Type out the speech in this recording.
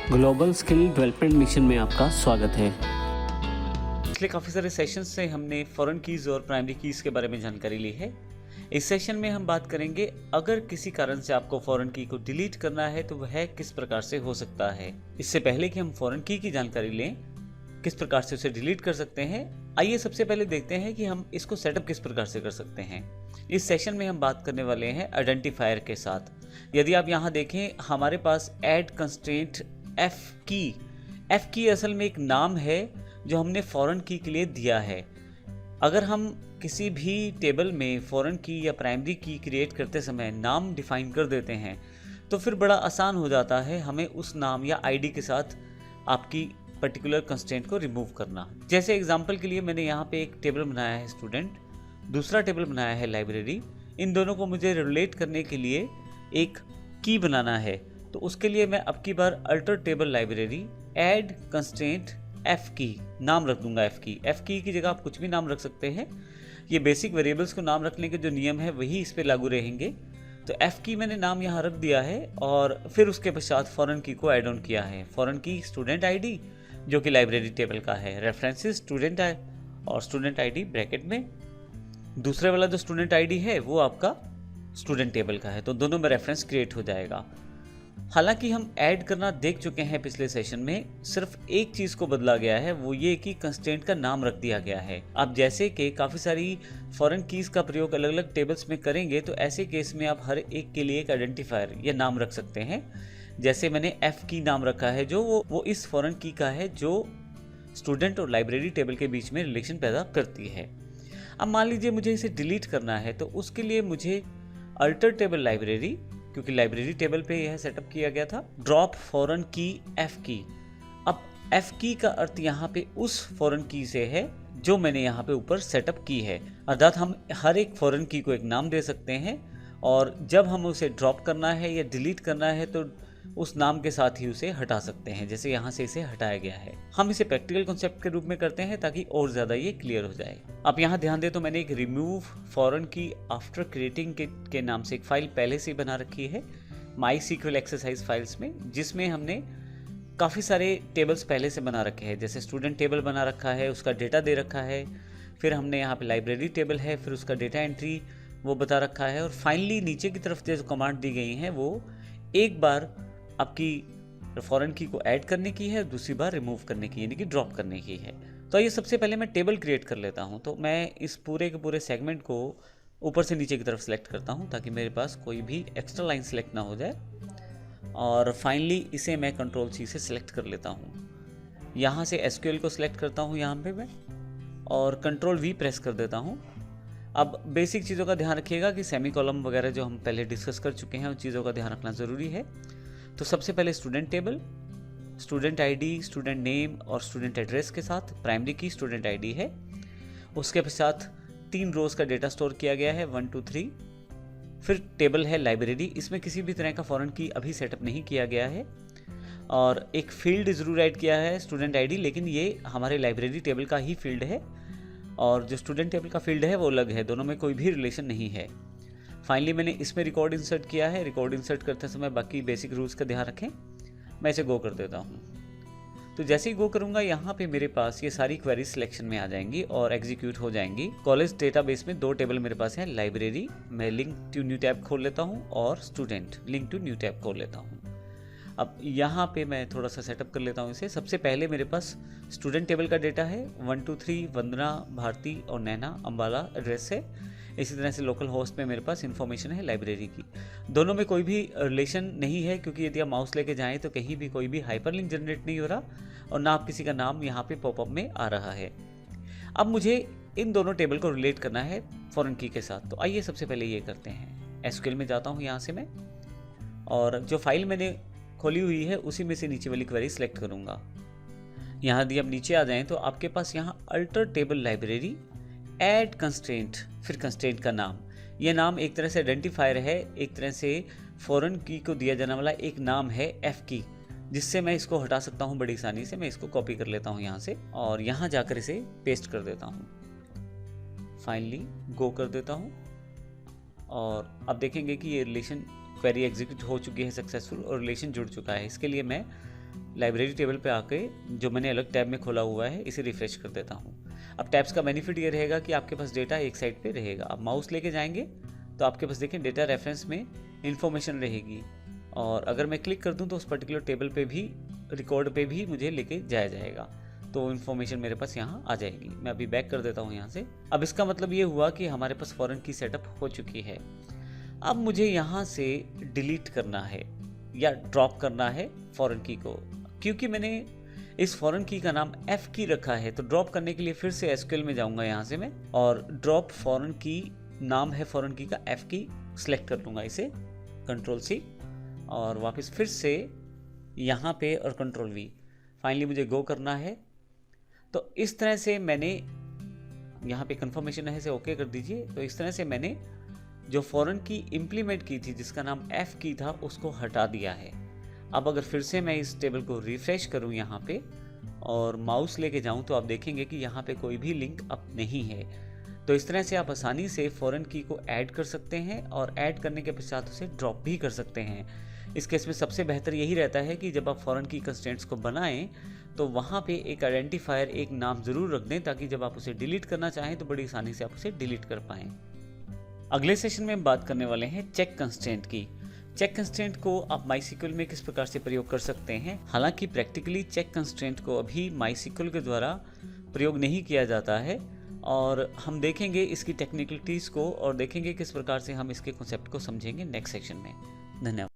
Global skill development mission में आपका स्वागत है। पिछले काफ़ी सारे सेशंस से हमने फॉरेन कीज़ और प्राइमरी कीज़ के बारे में जानकारी ली है। इस सेशन में हम बात करेंगे अगर किसी कारण से आपको फॉरेन की को डिलीट करना है तो वह किस प्रकार से हो सकता है। इससे पहले कि हम फॉरेन की जानकारी लें, किस प्रकार से उसे डिलीट कर सकते हैं, आइए सबसे पहले देखते हैं कि हम इसको सेटअप किस प्रकार से कर सकते हैं। इस सेशन में हम बात करने वाले हैं आइडेंटिफायर के साथ। यदि आप यहाँ देखें, हमारे पास ऐड कंस्ट्रेंट एफ की असल में एक नाम है जो हमने फॉरेन की के लिए दिया है। अगर हम किसी भी टेबल में फॉरेन की या प्राइमरी की क्रिएट करते समय नाम डिफाइन कर देते हैं तो फिर बड़ा आसान हो जाता है हमें उस नाम या आईडी के साथ आपकी पर्टिकुलर कंस्ट्रेंट को रिमूव करना। जैसे एग्जांपल के लिए मैंने यहाँ पे एक टेबल बनाया है स्टूडेंट, दूसरा टेबल बनाया है लाइब्रेरी। इन दोनों को मुझे रिलेट करने के लिए एक की बनाना है, तो उसके लिए मैं अब की बार alter table library add constraint F की नाम रख दूंगा। एफ की जगह आप कुछ भी नाम रख सकते हैं। ये बेसिक वेरिएबल्स को नाम रखने के जो नियम है वही इस पे लागू रहेंगे। तो एफ की मैंने नाम यहाँ रख दिया है और फिर उसके पश्चात फॉरेन की को ऐड ऑन किया है। फॉरेन की स्टूडेंट आईडी जो कि लाइब्रेरी टेबल का है, रेफरेंसेस स्टूडेंट और स्टूडेंट आईडी ब्रैकेट में। दूसरे वाला जो स्टूडेंट आईडी है वो आपका स्टूडेंट टेबल का है, तो दोनों में रेफरेंस क्रिएट हो जाएगा। हालांकि हम ऐड करना देख चुके हैं पिछले सेशन में, सिर्फ एक चीज़ को बदला गया है, वो ये कि कंस्ट्रेंट का नाम रख दिया गया है। अब जैसे कि काफ़ी सारी फॉरेन कीज़ का प्रयोग अलग अलग टेबल्स में करेंगे तो ऐसे केस में आप हर एक के लिए एक आइडेंटिफायर या नाम रख सकते हैं। जैसे मैंने एफ की नाम रखा है जो वो इस फॉरेन की का है जो स्टूडेंट और लाइब्रेरी टेबल के बीच में रिलेशन पैदा करती है। अब मान लीजिए मुझे इसे डिलीट करना है तो उसके लिए मुझे अल्टर टेबल लाइब्रेरी, क्योंकि लाइब्रेरी टेबल पे यह सेटअप किया गया था, ड्रॉप फॉरेन की एफ की। अब एफ की का अर्थ यहाँ पे उस फॉरेन की से है जो मैंने यहाँ पे ऊपर सेटअप की है। अर्थात हम हर एक फॉरेन की को एक नाम दे सकते हैं और जब हम उसे ड्रॉप करना है या डिलीट करना है तो उस नाम के साथ ही उसे हटा सकते हैं, जैसे यहाँ से इसे हटाया गया है। हम इसे प्रैक्टिकल कॉन्सेप्ट के रूप में करते हैं ताकि और ज़्यादा ये क्लियर हो जाए। आप यहाँ ध्यान दें तो मैंने एक रिमूव फॉरेन की आफ्टर क्रिएटिंग के नाम से एक फाइल पहले से बना रखी है MySQL एक्सरसाइज फाइल्स में, जिसमें हमने काफ़ी सारे टेबल्स पहले से बना रखे हैं। जैसे स्टूडेंट टेबल बना रखा है, उसका डेटा दे रखा है, फिर हमने यहाँ पे लाइब्रेरी टेबल है, फिर उसका डेटा एंट्री वो बता रखा है, और फाइनली नीचे की तरफ जो कमांड दी गई हैं वो एक बार आपकी फॉरेन की को ऐड करने की है, दूसरी बार रिमूव करने की यानी कि ड्रॉप करने की है। तो ये सबसे पहले मैं टेबल क्रिएट कर लेता हूँ। तो मैं इस पूरे के पूरे सेगमेंट को ऊपर से नीचे की तरफ सेलेक्ट करता हूँ ताकि मेरे पास कोई भी एक्स्ट्रा लाइन सेलेक्ट ना हो जाए, और फाइनली इसे मैं कंट्रोल सी से सिलेक्ट कर लेता हूँ। यहाँ से SQL को सिलेक्ट करता हूँ यहाँ पे मैं, और कंट्रोल V प्रेस कर देता हूँ। अब बेसिक चीज़ों का ध्यान रखिएगा कि सेमी कॉलम वगैरह जो हम पहले डिस्कस कर चुके हैं उन चीज़ों का ध्यान रखना ज़रूरी है। तो सबसे पहले student table, student ID, student name और स्टूडेंट एड्रेस के साथ प्राइमरी की स्टूडेंट आईडी है। उसके पश्चात 3 रोज का डेटा स्टोर किया गया है 1 2 3। फिर टेबल है लाइब्रेरी, इसमें किसी भी तरह का फॉरेन की अभी सेटअप नहीं किया गया है, और एक फील्ड ज़रूर ऐड किया है स्टूडेंट आईडी, लेकिन ये हमारे लाइब्रेरी टेबल का ही फील्ड है और जो स्टूडेंट टेबल का फील्ड है वो अलग है, दोनों में कोई भी रिलेशन नहीं है। फाइनली मैंने इसमें रिकॉर्ड इंसर्ट किया है। रिकॉर्ड इंसर्ट करते समय बाकी बेसिक रूल्स का ध्यान रखें। मैं इसे गो कर देता हूँ। तो जैसे ही गो करूँगा यहाँ पे मेरे पास ये सारी क्वेरी सिलेक्शन में आ जाएंगी और एग्जीक्यूट हो जाएंगी। कॉलेज डेटाबेस में 2 टेबल मेरे पास हैं, लाइब्रेरी, मैं लिंक टू न्यू टैब खोल लेता हूँ, और student link to new tab खोल लेता हूँ। अब यहाँ पे मैं थोड़ा सा सेटअप कर लेता हूँ इसे। सबसे पहले मेरे पास स्टूडेंट टेबल का डेटा है 1 2 3, वंदना, भारती और नैना अम्बाला एड्रेस है। इसी तरह से लोकल होस्ट में मेरे पास इन्फॉर्मेशन है लाइब्रेरी की। दोनों में कोई भी रिलेशन नहीं है, क्योंकि यदि आप माउस लेके जाएं तो कहीं भी कोई भी हाइपरलिंक जनरेट नहीं हो रहा और ना आप किसी का नाम यहाँ पे पॉपअप में आ रहा है। अब मुझे इन दोनों टेबल को रिलेट करना है फॉरेन की के साथ, तो आइए सबसे पहले ये करते हैं। SQL में जाता हूँ यहाँ से मैं, और जो फाइल मैंने खोली हुई है उसी में से नीचे वाली क्वेरी सिलेक्ट करूँगा। यहाँ यदि आप नीचे आ जाएँ तो आपके पास यहाँ alter table library add constraint, फिर कंस्ट्रेंट का नाम। यह नाम एक तरह से आइडेंटिफायर है, एक तरह से फॉरेन की को दिया जाने वाला एक नाम है एफ की, जिससे मैं इसको हटा सकता हूँ बड़ी आसानी से। मैं इसको कॉपी कर लेता हूँ यहाँ से और यहाँ जाकर इसे पेस्ट कर देता हूँ। फाइनली गो कर देता हूँ और अब देखेंगे कि ये रिलेशन क्वेरी एग्जीक्यूट हो चुकी है सक्सेसफुल और रिलेशन जुड़ चुका है। इसके लिए मैं लाइब्रेरी टेबल पे आके जो मैंने अलग टैब में खोला हुआ है इसे रिफ्रेश कर देता हूँ। अब टैब्स का बेनिफिट ये रहेगा कि आपके पास डेटा एक साइड पे रहेगा। आप माउस लेके जाएंगे तो आपके पास देखें डेटा रेफरेंस में इंफॉर्मेशन रहेगी, और अगर मैं क्लिक कर दूं तो उस पर्टिकुलर टेबल पे भी, रिकॉर्ड पे भी मुझे लेके जाया जाएगा, तो इन्फॉर्मेशन मेरे पास यहाँ आ जाएगी। मैं अभी बैक कर देता हूँ यहाँ से। अब इसका मतलब ये हुआ कि हमारे पास फॉरेन की सेटअप हो चुकी है। अब मुझे यहाँ से डिलीट करना है या ड्रॉप करना है फॉरेन की को, क्योंकि मैंने इस फॉरेन की का नाम F की रखा है। तो ड्रॉप करने के लिए फिर से SQL में जाऊँगा यहाँ से मैं, और ड्रॉप फॉरेन की नाम है फॉरेन की का F की, सेलेक्ट कर लूँगा इसे, Ctrl+C, और वापस फिर से यहाँ पे और Ctrl+V। फाइनली मुझे गो करना है। तो इस तरह से मैंने यहाँ पे कंफर्मेशन है, इसे ओके कर दीजिए। तो इस तरह से मैंने जो फॉरेन की इम्प्लीमेंट की थी जिसका नाम F की था उसको हटा दिया है। अब अगर फिर से मैं इस टेबल को रिफ्रेश करूं यहाँ पे और माउस लेके जाऊं तो आप देखेंगे कि यहाँ पे कोई भी लिंक अब नहीं है। तो इस तरह से आप आसानी से फॉरेन की को ऐड कर सकते हैं, और ऐड करने के पश्चात उसे ड्रॉप भी कर सकते हैं। इस केस में सबसे बेहतर यही रहता है कि जब आप फॉरेन की कंस्ट्रेंट्स को बनाएं तो वहाँ पे एक आइडेंटिफायर, एक नाम ज़रूर रख दें, ताकि जब आप उसे डिलीट करना चाहें तो बड़ी आसानी से आप उसे डिलीट कर पाएँ। अगले सेशन में हम बात करने वाले हैं चेक कंस्ट्रेंट की। चेक कंस्ट्रेंट को आप MySQL में किस प्रकार से प्रयोग कर सकते हैं। हालांकि प्रैक्टिकली चेक कंस्ट्रेंट को अभी MySQL के द्वारा प्रयोग नहीं किया जाता है, और हम देखेंगे इसकी टेक्निकलिटीज़ को और देखेंगे किस प्रकार से हम इसके कॉन्सेप्ट को समझेंगे नेक्स्ट सेक्शन में। धन्यवाद।